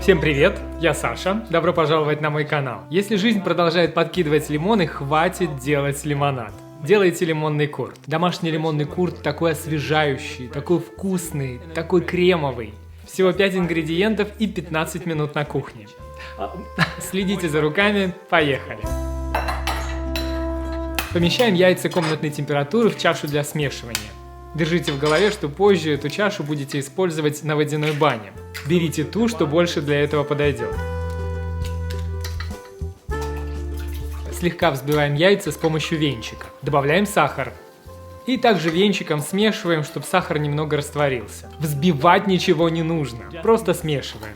Всем привет, я Саша, добро пожаловать на мой канал. Если жизнь продолжает подкидывать лимоны, хватит делать лимонад. Делайте лимонный курт. Домашний лимонный курт такой освежающий, такой вкусный, такой кремовый. Всего 5 ингредиентов и 15 минут на кухне. Следите за руками, поехали. Помещаем яйца комнатной температуры в чашу для смешивания. Держите в голове, что позже эту чашу будете использовать на водяной бане. Берите ту, что больше для этого подойдет. Слегка взбиваем яйца с помощью венчика. Добавляем сахар. И также венчиком смешиваем, чтобы сахар немного растворился. Взбивать ничего не нужно, просто смешиваем.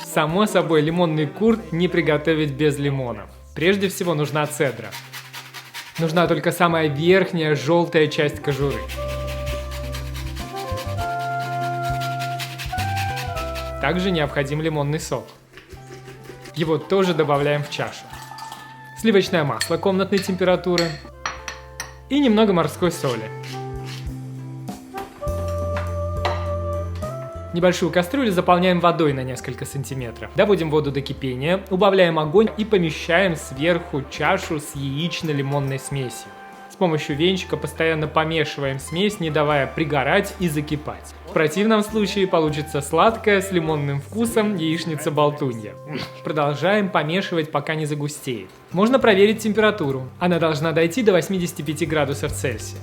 Само собой, лимонный курт не приготовить без лимонов. Прежде всего нужна цедра. Нужна только самая верхняя желтая часть кожуры. Также необходим лимонный сок. Его тоже добавляем в чашу. Сливочное масло комнатной температуры и немного морской соли. Небольшую кастрюлю заполняем водой на несколько сантиметров. Доводим воду до кипения, убавляем огонь и помещаем сверху чашу с яично-лимонной смесью. С помощью венчика постоянно помешиваем смесь, не давая пригорать и закипать. В противном случае получится сладкая с лимонным вкусом яичница-болтунья. Продолжаем помешивать, пока не загустеет. Можно проверить температуру. Она должна дойти до 85 градусов Цельсия.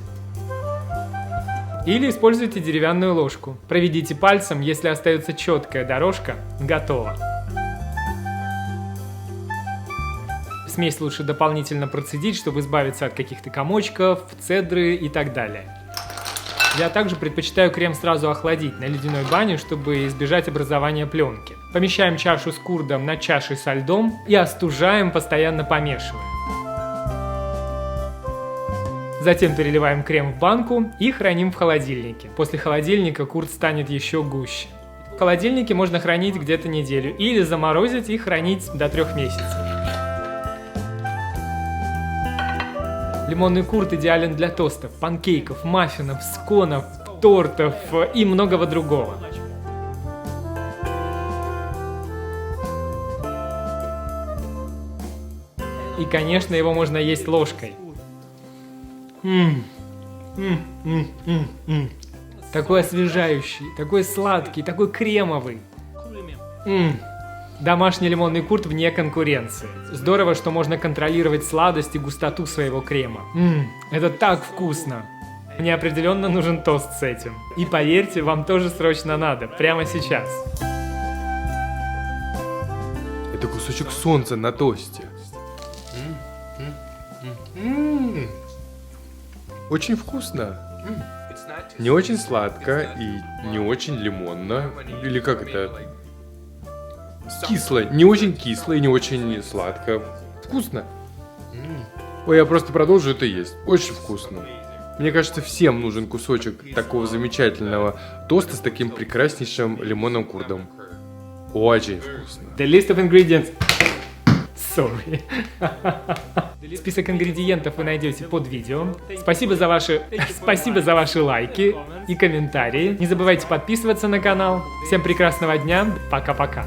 Или используйте деревянную ложку. Проведите пальцем, если остается четкая дорожка, готово. Смесь лучше дополнительно процедить, чтобы избавиться от каких-то комочков, цедры и так далее. Я также предпочитаю крем сразу охладить на ледяной бане, чтобы избежать образования пленки. Помещаем чашу с курдом над чашей со льдом и остужаем, постоянно помешивая. Затем переливаем крем в банку и храним в холодильнике. После холодильника курт станет еще гуще. В холодильнике можно хранить где-то неделю или заморозить и хранить до 3 месяцев. Лимонный курт идеален для тостов, панкейков, маффинов, сконов, тортов и многого другого. И, конечно, его можно есть ложкой. Такой освежающий, такой сладкий, такой кремовый. Домашний лимонный курт вне конкуренции. Здорово, что можно контролировать сладость и густоту своего крема. Это так вкусно. Мне определенно нужен тост с этим. И поверьте, вам тоже срочно надо, прямо сейчас. Это кусочек солнца на тосте. Очень вкусно. Не очень сладко и не очень лимонно. Или как это? Кисло. Не очень кисло и не очень сладко. Вкусно. Ой, я просто продолжу это есть. Очень вкусно. Мне кажется, всем нужен кусочек такого замечательного тоста с таким прекраснейшим лимонным курдом. Очень вкусно. The list of ingredients. Sorry. Список ингредиентов вы найдете под видео. Спасибо за ваши лайки и комментарии. Не забывайте подписываться на канал. Всем прекрасного дня. Пока-пока.